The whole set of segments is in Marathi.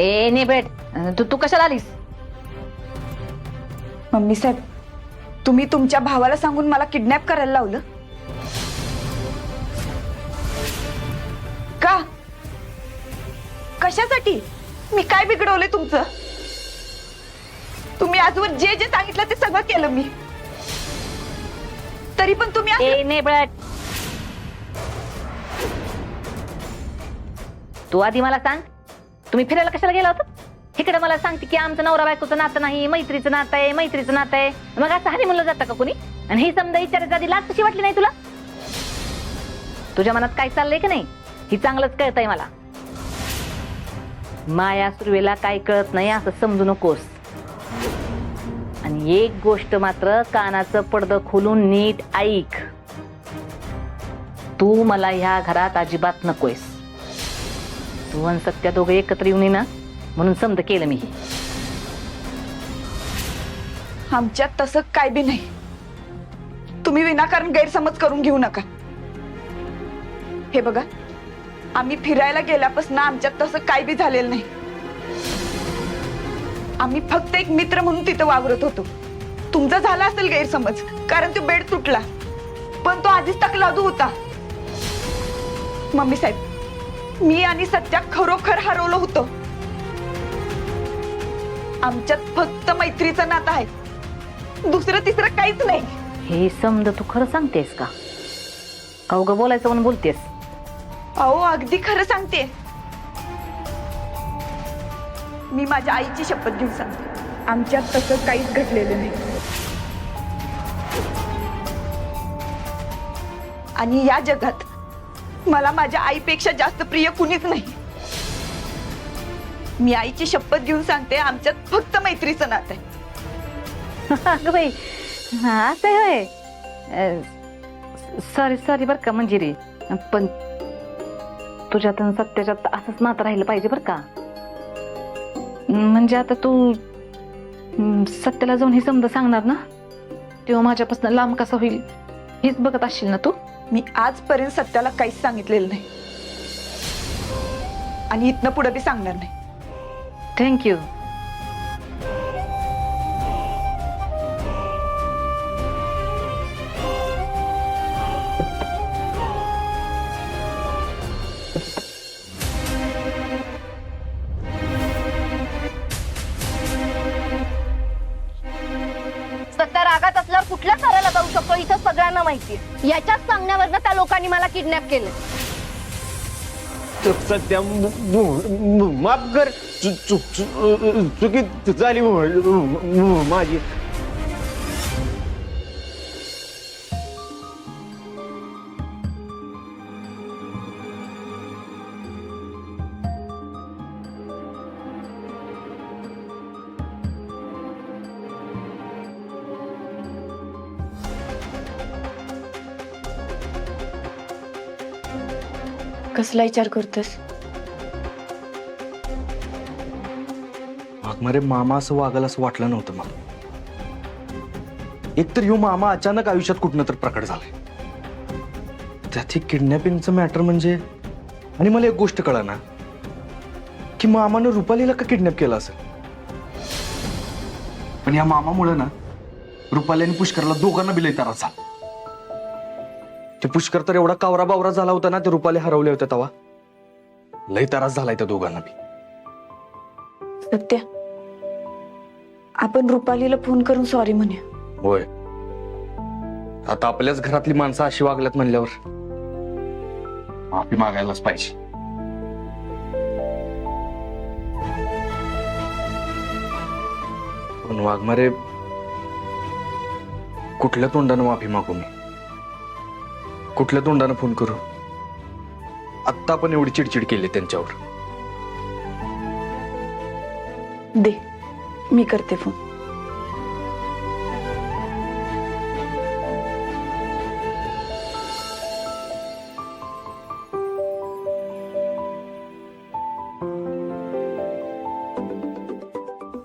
ए नाही भेट तू तू कशाला आलीस? मम्मी साहेब, तुम्ही तुमच्या भावाला सांगून मला किडनॅप करायला लावलं का? कशासाठी? मी काय बिघडवलंय तुमचं? तुम्ही आजवर जे जे सांगितलं ते सगळं केलं मी, तरी पण तुम्ही ए नाही भेट, तू आधी मला सांग, तुम्ही फिरायला कशाला गेला होता? इकडे मला सांगते की आमचं नवरा बायकोचं नातं नाही, मैत्रीचं नातं आहे, मैत्रीचं नातं आहे. मग असं हानी म्हणलं जातं का कोणी? आणि हे समजा विचारायच्या आधी लाज कशी वाटली नाही तुला? तुझ्या मनात काय चाललंय की नाही ही चांगलंच कळतंय मला. माया सुर्वेला काय कळत नाही असं समजू नकोस. आणि एक गोष्ट मात्र कानाचं पडदं खोलून नीट ऐक, तू मला ह्या घरात अजिबात नकोयस. तू आणि सत्या दोघं एकत्र येऊन ये ना म्हणून समज केलं मी. आमच्यात तसं काय बी नाही. तुम्ही विनाकारण गैरसमज करून घेऊ नका. हे बघा, आम्ही फिरायला गेल्यापासून आमच्यात तसं काय बी झालेलं नाही. आम्ही फक्त एक मित्र म्हणून तिथं वावरत होतो. तुमचा झाला असेल गैरसमज, कारण तो बेड तुटला, पण तो आधीच तकलादू होता. मम्मी साहेब, मी आणि सत्या खरोखर हरवलो होतो. आमच्यात फक्त मैत्रीचं नातं आहे, दुसरं तिसरं काहीच नाही. हे समज तू खरं सांगतेस का? अवघं बोलायचं म्हणून बोलतेस? अहो, अगदी खरं सांगते. मी माझ्या आईची शपथ घेऊन सांगते, आमच्यात तसं काहीच घडलेलं नाही. आणि या जगात मला माझ्या आईपेक्षा जास्त प्रिय कुणीच नाही. मी आईची शपथ घेऊन सांगते, आमच्यात फक्त मैत्रीचं नातं आहे. अगं बाई, असं होय. सॉरी सॉरी बरं का मंजिरी, पण तुझ्यात आणि सत्याच्यात असंच नातं राहिलं पाहिजे बरं का. म्हणजे आता तू सत्याला जाऊन हे समजा सांगणार ना, तेव्हा माझ्यापासून लांब कसा होईल हेच बघत असशील ना तू. मी आजपर्यंत सत्याला काहीच सांगितलेलं नाही आणि इथनं पुढे बी सांगणार नाही. थँक्यू. सत्या रागात असल्यावर कुठल्या करायला जाऊ शकतो इथं सगळ्यांना माहितीये. याच्याच सांगण्यावरनं त्या लोकांनी मला किडनॅप केलं. सध्या माफ कर, चुकी झाली माझी. कसला विचार करतोस? मरे मामा असं वागायला असं वाटलं नव्हतं मला. एकतर ह्यो मामा अचानक आयुष्यात कुठनं तर प्रकट झालाय. त्यात किडनॅपिंगचं मॅटर म्हणजे, आणि मला एक गोष्ट कळना की मामानं रुपालीला का किडनॅप केलं असेल. पण या मामामुळे ना रुपाली आणि पुष्करला दोघांना बी लय त्रास झाला. ते पुष्कर तर एवढा कावरा बावरा झाला होता ना, ते रुपाली हरवले होते तेव्हा लय त्रास झालाय त्या दोघांना बी. सत्या, आपण रुपालीला फोन करून सॉरी म्हणूया. होय, आता आपल्याच घरातली माणसं अशी वागल्यात म्हणल्यावर माफी मागायलाच पाहिजे. पण वाघमारे, कुठल्या तोंडानं माफी मागू मी? कुठल्या तोंडानं फोन करू? आत्ता पण एवढी चिडचिड केली त्यांच्यावर. दे, मी करते फोन.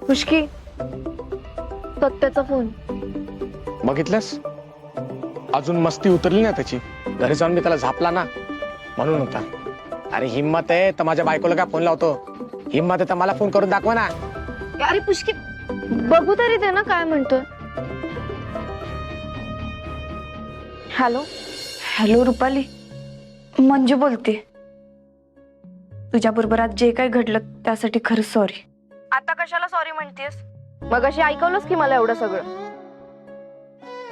खुशकी, सत्याचा फोन. बघितलंस, अजून मस्ती उतरली ना त्याची. घरी जाऊन मी त्याला झापला ना म्हणून होता. अरे हिम्मत आहे तर माझ्या बायकोला काय फोन लावतो. हिम्मत आहे तर मला फोन करून दाखवा ना. अरे पुष्की बघू तरी दे ना काय म्हणतोय. हॅलो हॅलो रुपाली, मंजू बोलते. तुझ्या बरोबर आज जे काय घडलं त्यासाठी खरंच सॉरी. आता कशाला सॉरी म्हणतेस? मग अशी ऐकवलंस की मला एवढं सगळं.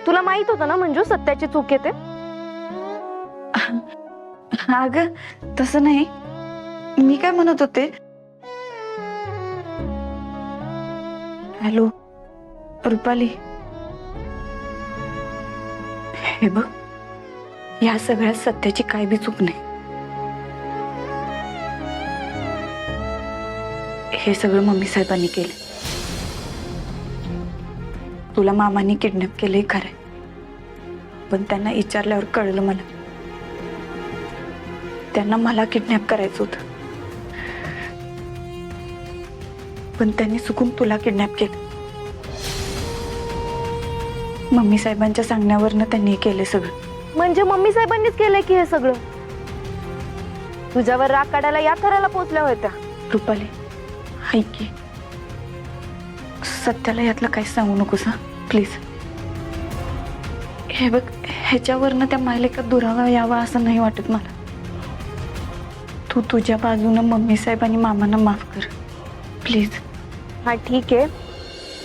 तुला माहित होतं ना मंजू सत्याची चूक येते. अगं तसं नाही, मी काय म्हणत होते. हॅलो रुपाली, हे बघ, या सगळ्यात सत्याची काय बी चूक नाही. हे सगळं मम्मी साहेबांनी केलं. तुला मामांनी किडनॅप केलंय खरंय, पण त्यांना विचारल्यावर कळलं मला, त्यांना मला किडनॅप करायचं होतं, पण त्यांनी चुकून तुला किडनॅप केलं. मम्मी साहेबांच्या सांगण्यावरनं त्यांनी हे केलं सगळं. म्हणजे मम्मी साहेबांनीच केलंय की हे सगळं? तुझ्यावर राग काढायला या थराला पोहोचल्या होत्या. रुपाली ऐक की, सत्याला यातलं काही सांगू नकोस हा प्लीज. हे बघ, ह्याच्यावरनं त्या मायलेका दुरावा यावा असं नाही वाटत मला. तू तुझ्या बाजूनं मम्मी साहेब आणि मामांना माफ कर प्लीज. हा ठीक आहे,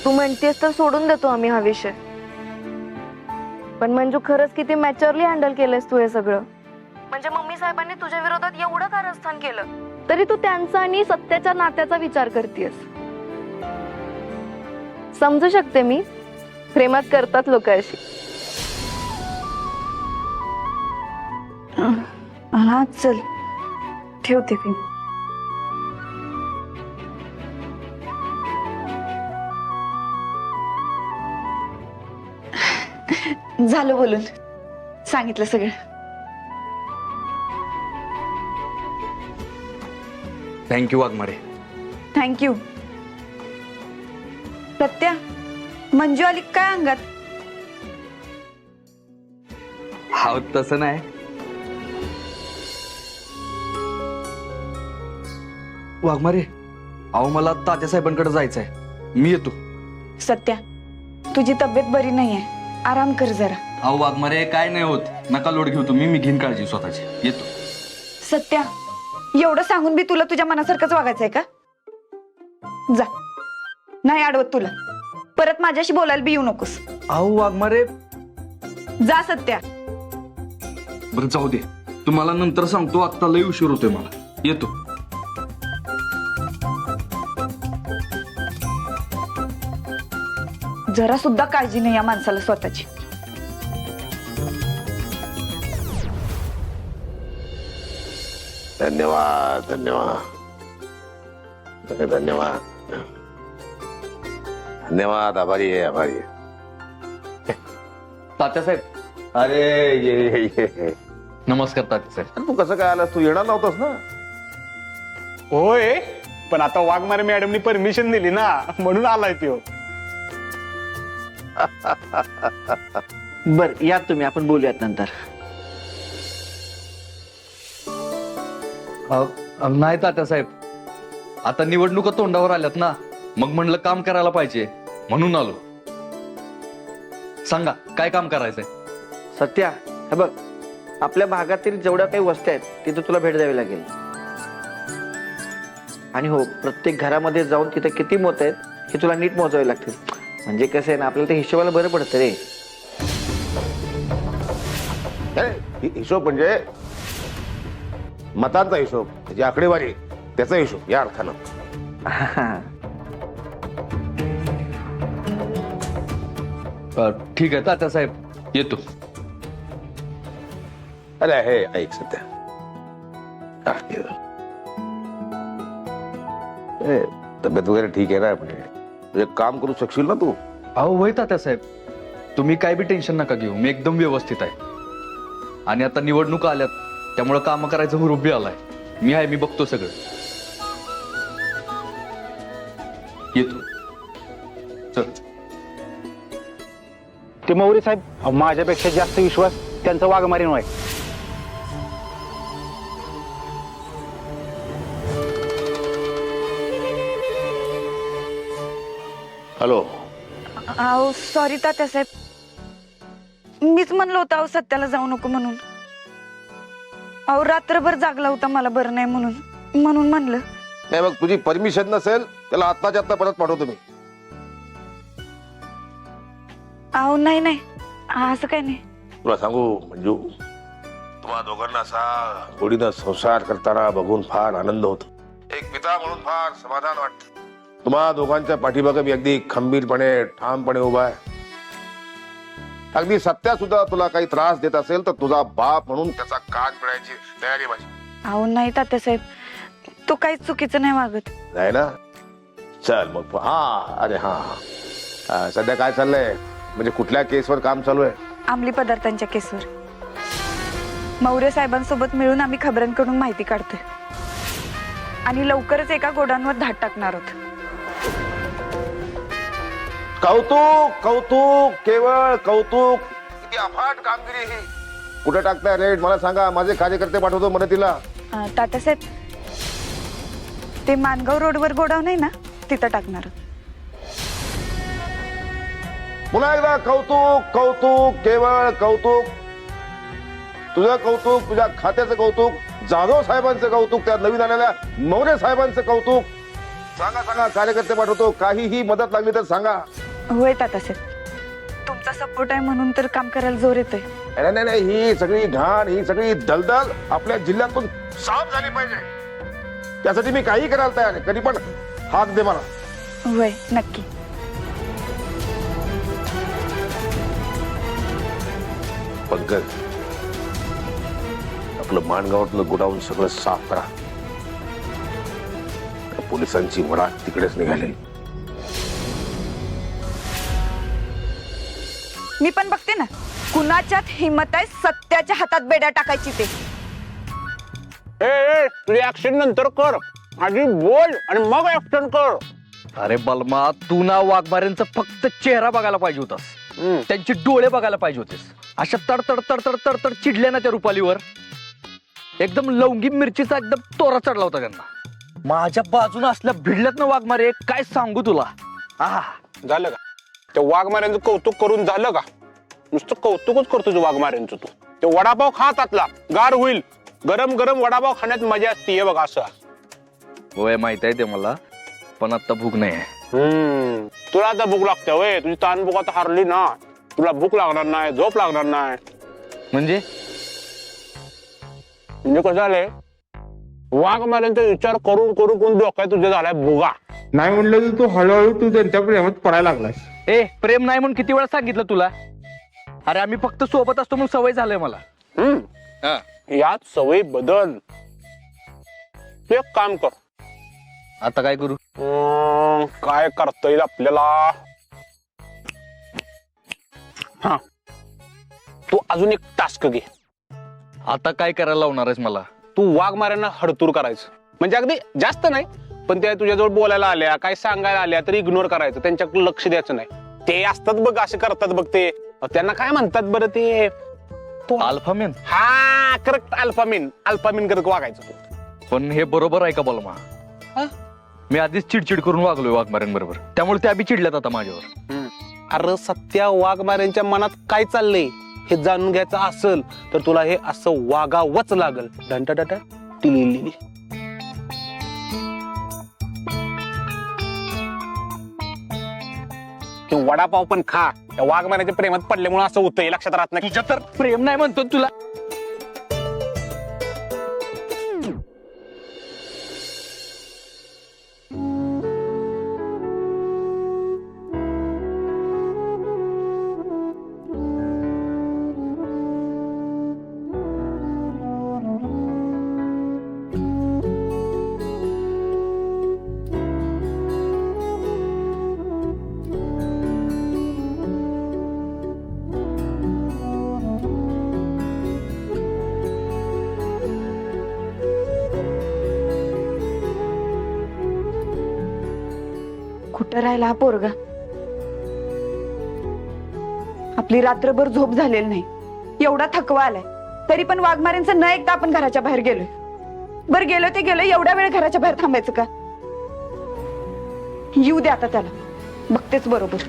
तू म्हणतेस तर सोडून देतो आम्ही हा विषय. पण मंजू खरंच किती मॅच्युअरली हँडल केलंयस तू हे सगळं. म्हणजे मम्मी साहेबांनी तुझ्या विरोधात एवढं कारस्थान केलं तरी तू त्यांचा आणि सत्याच्या नात्याचा विचार करतेस. समजू शकते मी, प्रेमात करतात लोक अशी. हा चल ठेवते मी. झालं बोलून, सांगितलं सगळं. थँक्यू वाघमारे. थँक्यू. सत्या, मंजू आली काय अंगात? हा तसं नाही. वाघमारे, अहो मला तात्या साहेबांकडे जायचंय, मी येतो. सत्या, तुझी तब्येत बरी नाहीये, आराम कर जरा. अहो वाघमारे काय नाही होत, नका लोड घेऊ तुम्ही, मी घेईन काळजी स्वतःची, येतो. सत्या, एवढं सांगून बी तुला तुझ्या मनासारखंच वागायचंय का? जा, नाही अडवत तुला. परत माझ्याशी बोलायला बी येऊ नकोस. अहो वाघमारे. जा सत्या. बरं जाऊ दे, तुम्हाला नंतर सांगतो, आत्ता लय उशीर होतोय मला, येतो. जरा सुद्धा काळजी नाही या माणसाला स्वतःची. धन्यवाद धन्यवाद धन्यवाद धन्यवाद. आभारी आहे, आभारी आहे. तात्या साहेब. अरे ये ये ये. नमस्कार तात्या साहेब. अरे तू कसं काय आलास? तू येणार नव्हतास ना? होय, पण आता वाघमारे मॅडमनी परमिशन दिली ना, म्हणून आलाय तो. बर या तुम्ही, आपण बोलूयात नंतर. नाही तात्या साहेब, आता निवडणुका तोंडावर आल्यात ना, मग म्हणलं काम करायला पाहिजे म्हणून आलो. सांगा काय काम करायचंय? सत्या, हे बघ, आपल्या भागातील जेवढ्या काही वस्त्या आहेत तिथे तुला भेट द्यावी लागेल. आणि हो, प्रत्येक घरामध्ये जाऊन तिथे किती मत आहेत हे तुला नीट मोजावे लागतील. म्हणजे कसं आहे ना, आपल्याला ते हिशोबाला बरं पडतं रे. हिशोब म्हणजे मतांचा हिशोब, त्याची आकडेवारी, त्याचा हिशोब या अर्थानं. ठीक आहे तात्या साहेब, येतो. अरे हे ऐक सध्या, तब्येत वगैरे ठीक आहे ना? म्हणजे एक काम करू शकशील ना तू? अहो होय तात्या साहेब, तुम्ही काय बी टेन्शन नका घेऊ, मी एकदम व्यवस्थित आहे. आणि आता निवडणुका आल्यात त्यामुळे काम करायचं हुरूप बी आलाय. मी आहे, मी बघतो सगळं. येतो. चल. ते मौरी साहेब, माझ्यापेक्षा जास्त विश्वास त्यांचा वाघमारीवर आहे. हॅलो. अहो सॉरी तात्यासाहेब, मीच म्हणलं होतं अहो सत्याला जाऊ नको म्हणून. अहो रात्रभर जागला होता मला बरं नाही म्हणून म्हणलं. नाही मग तुझी परमिशन नसेल त्याला आत्ताच्या आत्ता परत पाठवतो मी. अहो नाही असं काही नाही. तुला सांगू मंजू, तुम्हा दोघांना असा गोडीनं संसार करताना बघून फार आनंद होतो. एक पिता म्हणून फार समाधान वाटत. तुम्हा दोघांच्या पाठीमागे मी अगदी खंबीरपणे ठामपणे उभा आहे. अगदी सत्या सुद्धा तुला काही त्रास देत असेल तर तुझा बाप म्हणून त्याचा कान पिळायची तयारी माझी. अहो नाही तात्यासाहेब, तो काहीच चुकीचं नाही वागत. नाही ना? चल मग. हा अरे हा सध्या काय चाललंय, म्हणजे कुठल्या केसवर काम चालू आहे? अंमली पदार्थांच्या केसवर. मौर्य साहेबांसोबत मिळून आम्ही खबरांकडून माहिती काढतोय आणि लवकरच एका गोडाऊनवर धाड टाकणार आहोत. कौतुक कौतुक केवळ कौतुक. किती अफाट कामगिरी ही. कुठे टाकताय रेट मला सांगा, माझे कार्यकर्ते पाठवतो मदतीला. तात्यासाहेब, ते मानगाव रोडवर गोडाऊन आहे ना, तिथं टाकणार आहोत. पुन्हा एकदा कौतुक कौतुक केवळ कौतुक. तुझं कौतुक, तुझ्या खात्याचं कौतुक, जाधव साहेबांचं कौतुक, त्या नवीन आलेल्या मौर्य साहेबांचं कौतुक. सांगा कार्यकर्ते पाठवतो. काहीही मदत लागली तर सांगा. होय तात्यासाहेब, तुमचा सपोर्ट आहे म्हणून तर काम करायला जोर येतोय. नाही ही सगळी घाण, ही सगळी दलदल आपल्या जिल्ह्यातून साफ झाली पाहिजे. त्यासाठी मी काही करायला तयार आहे. कधी पण हाक दे मला. होय नक्की. पंकज, आपलं माणगावातलं गोडाऊन सगळं साफ करा. पोलिसांची मराठ तिकडेच निघाली. मी पण बघते ना, कुणाच्यात हिम्मत आहे सत्याच्या हातात बेड्या टाकायची ते. ए तुझी ऍक्शन नंतर कर, आधी बोल आणि मग ऍक्शन कर. अरे बलमा, तू ना वाघमारेंचा फक्त चेहरा बघायला पाहिजे होतास. त्यांचे डोळे बघायला पाहिजे होतेस. अशा तडतड तडतड तडतड चिडल्या ना त्या रुपालीवर. एकदम लवंगी मिरचीचा एकदम तोरा चढला होता त्यांना. माझ्या बाजूने असल्या भिडल्यात ना वाघमारे, काय सांगू तुला. आहा, झालं का ते वाघमाऱ्यांचं कौतुक करून? झालं का? नुसतं कौतुकच करतो तू वाघमाऱ्यांचं. तू ते वडापाव खातातला गार होईल. गरम गरम वडापाव खाण्यात मजा असते. हे बघा असं. होय माहित आहे ते मला, पण आता भूक नाही आहे. तुला आता भूक लागते वय? तुझी ताण भूक आता हारली ना. तुला भूक लागणार नाही, झोप लागणार नाही. म्हणजे कसं झालंय, वाघमाऱ्यांचा विचार करून करून कोण डोक्यात तुझ्या झालाय भुगा. नाही म्हणलं तर तू हळूहळू तू त्यांच्या प्रेमात पडायला लागलास. ए, प्रेम नाही म्हणून किती वेळा सांगितलं तुला. अरे आम्ही फक्त सोबत असतो म्हणून सवय झालंय मला. यात सवय बदल. तू एक काम कर. आता काय करू? काय करता येईल आपल्याला? हा, तू अजून एक टास्क घे. आता काय करायला लावणार आहेस मला? तू वाघमाऱ्यांना हडतूर करायचं. म्हणजे अगदी जास्त नाही, पण त्या तुझ्याजवळ बोलायला आल्या, काय सांगायला आल्या तरी इग्नोर करायचं. त्यांच्याकडे लक्ष द्यायचं नाही. ते असतात बघ, असे करतात बघ ते. त्यांना काय म्हणतात बरं ते? अल्फामेन. हा करेक्ट, अल्फामीन. अल्फामीन करत वागायचं तू. पण हे बरोबर आहे का बलमा? मी आधीच चिडचिड करून वागलोय वाघमाऱ्यांबरोबर, त्यामुळे त्या बी चिडल्यात आता माझ्यावर. अरे सत्या, वाघमाऱ्यांच्या मनात काय चाललंय हे जाणून घ्यायचं असेल तर तुला हे असं वागावंच लागल. डंटा टिली. वडापाव पण खा. त्या वाघमाऱ्याच्या प्रेमात पडल्यामुळे असं होतंय, लक्षात राहत नाही. तुझ्या तर प्रेम नाही म्हणतो तुला. कुठं राहिला हा पोरगा? आपली रात्रभर झोप झालेली नाही, एवढा थकवा आलाय, तरी पण वाघमाऱ्यांचं न एकदा आपण घराच्या बाहेर गेलोय. बरं गेलो ते गेलो, एवढा वेळ घराच्या बाहेर थांबायचं का? येऊ दे आता त्याला. बघतेच बरोबर.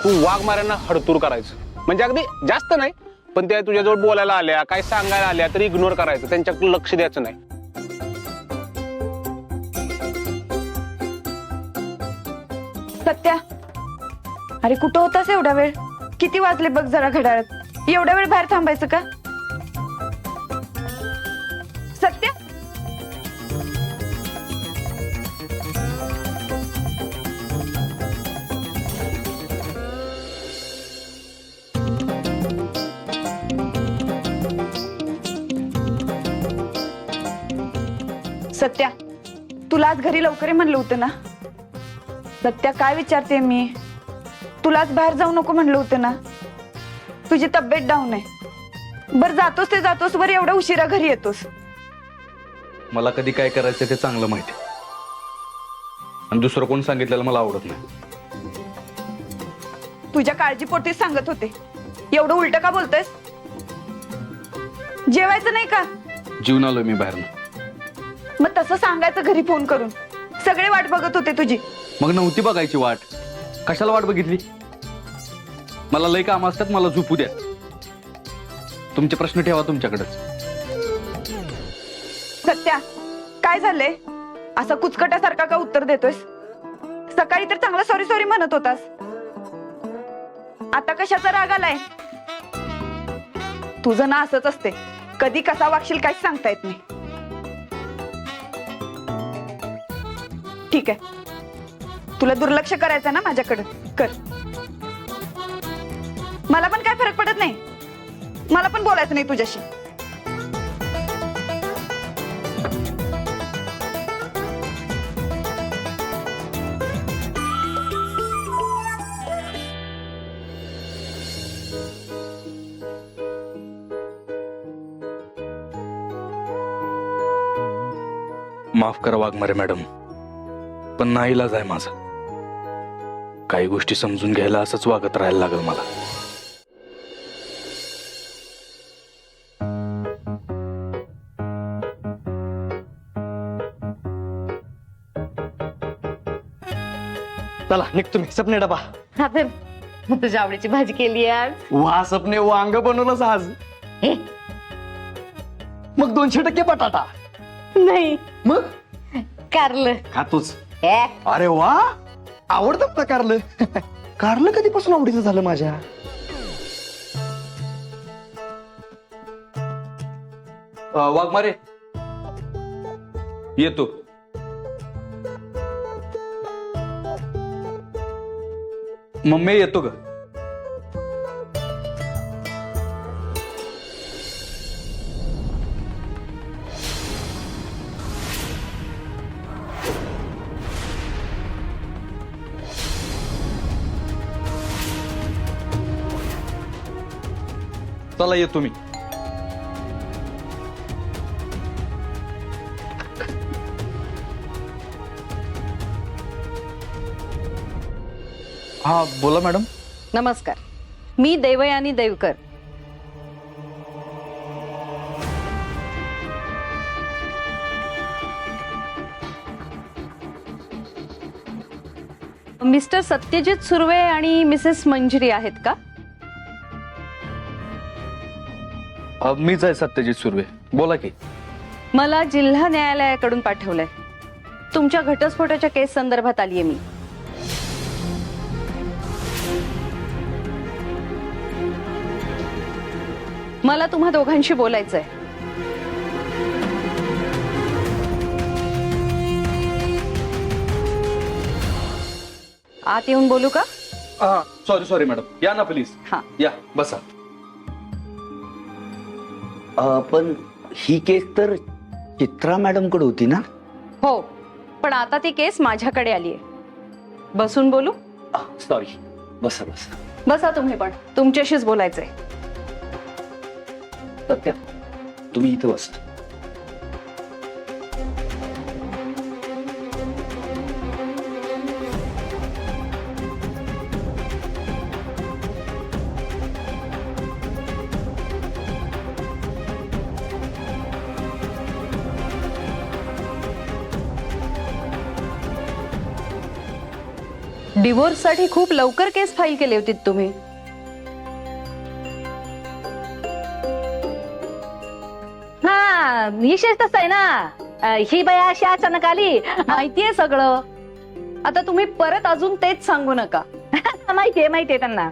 तू वाघमाऱ्यांना हडतूर करायचं, म्हणजे अगदी जास्त नाही, पण त्या तुझ्याजवळ बोलायला आल्या, काय सांगायला आल्या तरी इग्नोर करायचं, त्यांच्याकडे लक्ष द्यायचं नाही. सत्या, अरे कुठं होतास एवढा वेळ? किती वाजले बघ जरा घड्याळात. एवढा वेळ बाहेर थांबायचं का? सत्या, सत्या, तुला आज घरी लवकर ये म्हणलं होतं ना? सत्या, काय विचारते मी? तुलाच बाहेर जाऊ नको म्हणलं होतं ना? तुझी तब्येत डाऊन आहे. बर जातोस ते जातोस, वर एवढा उशिरा घरी येतोस. मला कधी काय करायचं ते चांगलं माहिती, आणि दुसरं कोण सांगितलेलं मला आवडत नाही. तुझ्या काळजीपोटीच सांगत होते. एवढं उलट का बोलतोयस? जेवायचं नाही का? जीवन आलोय मी बाहेरनं. मग तसं सांगायचं घरी फोन करून. सगळे वाट बघत होते तुझी. मग नव्हती बघायची वाट, कशाला वाट बघितली? मला लय काम असतात, मला झोपू द्या. तुमचे प्रश्न ठेवा तुमच्याकडेच. सत्या, काय झालंय? असं कुचकटासारखा का उत्तर देतोयस? सकाळी तर चांगला सॉरी सॉरी म्हणत होतास. आता कशाचा राग आलाय? तुझं ना असंच असते, कधी कसा वागशील काहीच सांगता येत नाही. ठीक आहे, तुला दुर्लक्ष करायचं ना माझ्याकडे, कर. मला पण काय फरक पडत नाही. मला पण बोलायचं नाही तुझ्याशी. माफ करा वाघमारे मॅडम, पण नाईलाज आहे माझा. काही गोष्टी समजून घ्यायला असंच वागत राहायला लागेल मला. चला निघ तुम्ही. सपने डबा. तुझ्या आवडीची भाजी केली आज. वा सपने, वांग बनवलंच आज. हे, मग 200% बटाटा. नाही मग कारलं. खातोच. हे, अरे वा, आवडतं मला कारलं. कारलं कधीपासून आवडीचं झालं माझ्या? वाघमारे येतो. मम्मी येतो ग. चला येतो मी. हा बोला मॅडम. नमस्कार, मी देवयानी देवकर. मिस्टर सत्यजित सुर्वे आणि मिसेस मंजिरी आहेत का? मीच आहे सत्यजित सुर्वे, बोला की. मला जिल्हा न्यायालयाकडून पाठवलंय. तुमच्या घटस्फोटाच्या केस संदर्भात आलीये मी. मला तुम्हा दोघांशी बोलायचंय. आत येऊन बोलू का? सॉरी सॉरी मॅडम, या ना प्लीज. हा. या बसा. पण ही केस तर चित्रा मॅडम कडे होती ना? हो, पण आता ती केस माझ्याकडे आलीये. बसून बोलू? सॉरी, बसा बसा. बसा तुम्ही पण, तुमच्याशीच बोलायचंय. सत्या, तुम्ही इथं बसा. डिव्होर्ससाठी खूप लवकर केस फाईल केली होती तुम्ही. हा विशेष तसं आहे ना, ही बाया अशी अचानक आली. माहितीये सगळं. आता तुम्ही परत अजून तेच सांगू नका. माहितीये त्यांना.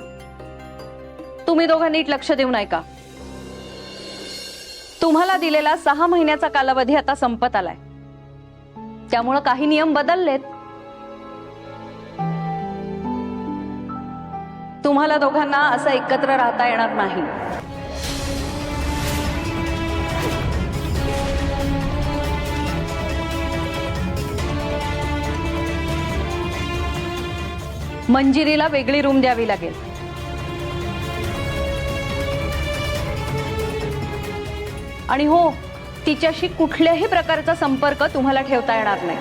तुम्ही दोघं नीट लक्ष देऊ नये का? तुम्हाला दिलेला 6 महिन्याचा कालावधी आता संपत आलाय. त्यामुळं काही नियम बदललेत. तुम्हाला दोघांना असं एकत्र राहता येणार नाही. मंजिरीला वेगळी रूम द्यावी लागेल. आणि हो, तिच्याशी कुठल्याही प्रकारचा संपर्क तुम्हाला ठेवता येणार नाही.